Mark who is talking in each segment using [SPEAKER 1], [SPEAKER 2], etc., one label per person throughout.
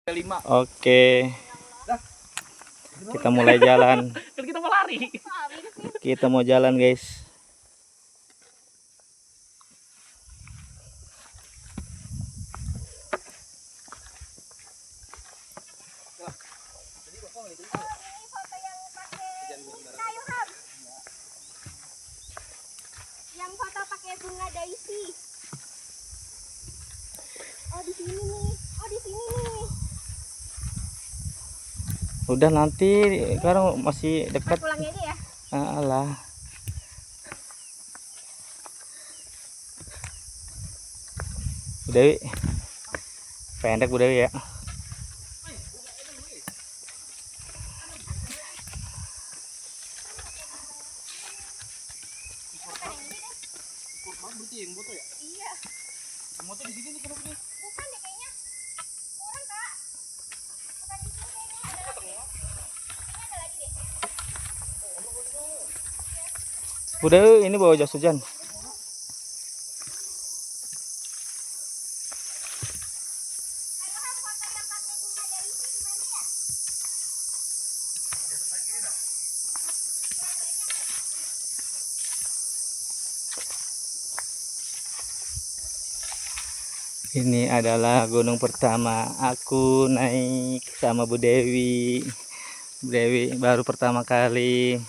[SPEAKER 1] Oke, kita mulai jalan.
[SPEAKER 2] Kita mau lari.
[SPEAKER 1] Kita mau jalan, guys.
[SPEAKER 3] Yang foto pakai bunga daisy. Oh di sini nih. Oh di sini nih.
[SPEAKER 1] Udah nanti, sekarang masih dekat.
[SPEAKER 3] Pulangnya aja ya.
[SPEAKER 1] Alah. Bu Dewi. Pendek Bu Dewi ya.
[SPEAKER 3] Iya.
[SPEAKER 2] Motor di sini nih kenapa nih?
[SPEAKER 3] Bukan deh kayaknya. Kurang Kak. Bukan di sini kayaknya. Ada lagi. Kayaknya ada lagi deh.
[SPEAKER 1] Bu Dewi ini bawa jas hujan.
[SPEAKER 3] Ayo foto yang pakai bunga daisy gimana ya?
[SPEAKER 1] Ini adalah gunung pertama aku naik sama Bu Dewi. Bu Dewi baru pertama kali,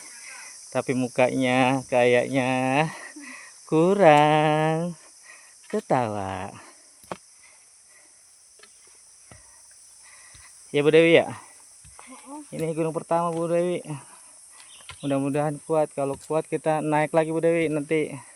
[SPEAKER 1] tapi mukanya kayaknya kurang ketawa. Ya Bu Dewi ya. Ini gunung pertama Bu Dewi. Mudah-mudahan kuat. Kalau kuat kita naik lagi Bu Dewi nanti.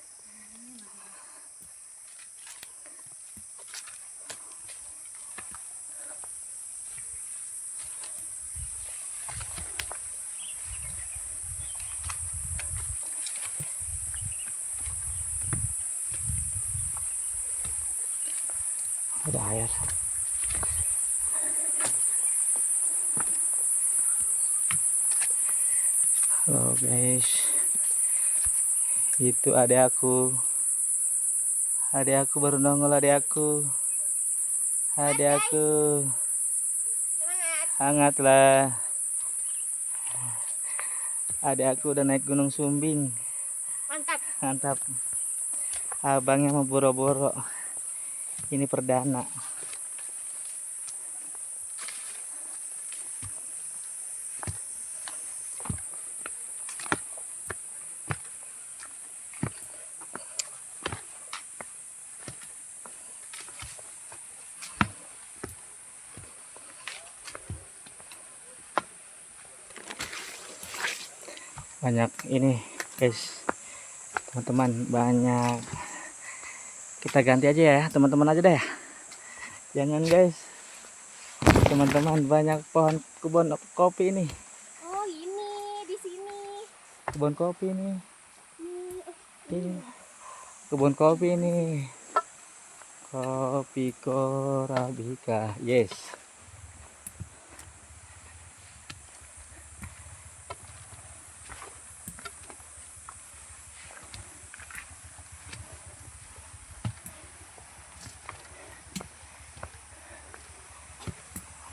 [SPEAKER 1] Ada air. Halo guys, itu adek aku baru nongol. Adek aku
[SPEAKER 3] Semangat.
[SPEAKER 1] hangatlah. Adek aku udah naik Gunung Sumbing,
[SPEAKER 3] Mantap.
[SPEAKER 1] mantap. Abangnya mau boro-boro, ini perdana. Banyak ini guys, teman-teman, banyak. Kita ganti aja ya, teman-teman aja deh. Jangan guys, teman-teman, banyak pohon kebun kopi ini.
[SPEAKER 3] Oh ini di sini.
[SPEAKER 1] Kebun kopi ini.
[SPEAKER 3] Ini.
[SPEAKER 1] Ini kebun kopi ini. Kopi Korabika, yes.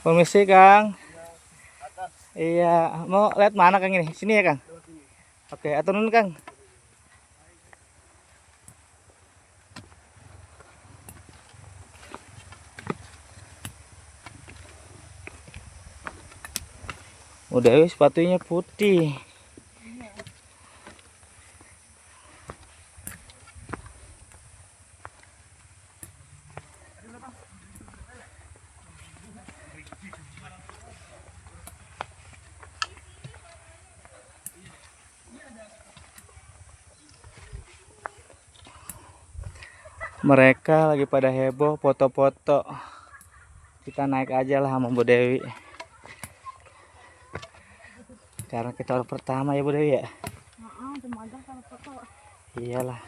[SPEAKER 1] Permisi Kang. Iya, mau lihat mana Kang ini? Sini ya Kang. Oke, atur dulu Kang. Udah sepatunya putih. Mereka lagi pada heboh foto-foto. Kita naik aja lah sama Bu Dewi. Karena kita orang pertama ya Bu Dewi ya.
[SPEAKER 3] Kalau foto.
[SPEAKER 1] Iyalah.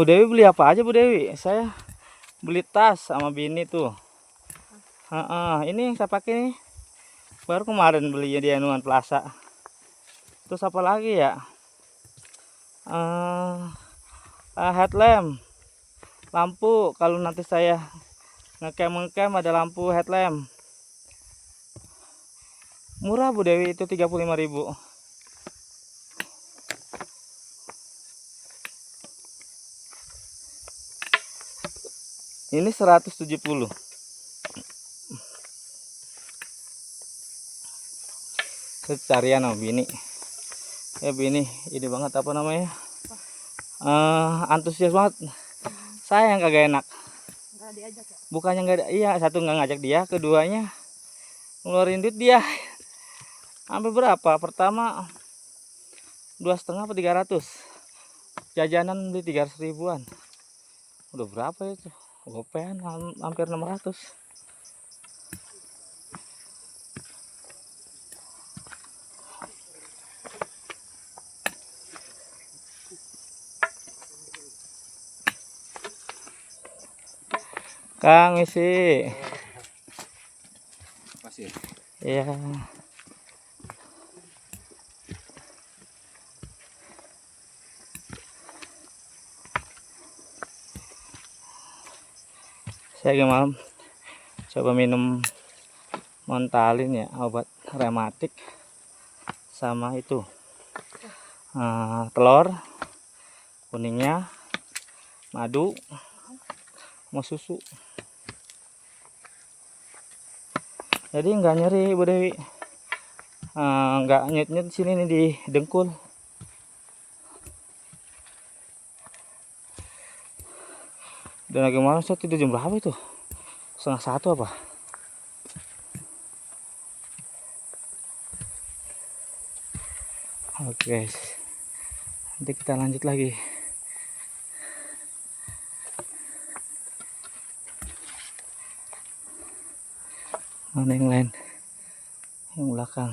[SPEAKER 1] Bu Dewi beli apa aja Bu Dewi? Saya beli tas sama bini tuh. Ini yang saya pakai nih. Baru kemarin belinya di Anuan Plaza. Terus apa lagi ya? Headlamp. Lampu kalau nanti saya ngecamp ada lampu headlamp. Murah Bu Dewi itu 35.000. Ini 170. Carian sama bini. Ya bini, ide banget apa namanya? Antusias banget. Saya yang kagak enak.
[SPEAKER 3] Nggak diajak ya?
[SPEAKER 1] Bukannya nggak ada, iya satu nggak ngajak dia, keduanya ngeluarin duit dia. Sampai berapa? Pertama 2,5 atau 300. Jajanan beli 300 ribuan. Udah berapa itu? Gopean hampir 600. Kang isi.
[SPEAKER 2] Pasir.
[SPEAKER 1] Iya. Saya lagi malam coba minum Montalin ya, obat rematik sama itu telur kuningnya, madu sama susu. Jadi nggak nyeri Bu Dewi, nggak nyut-nyut di sini nih di dengkul. Dan lagi malam saya tidur jam berapa itu? 1:30 apa? Oke guys, nanti kita lanjut lagi. Mana yang lain? Yang belakang.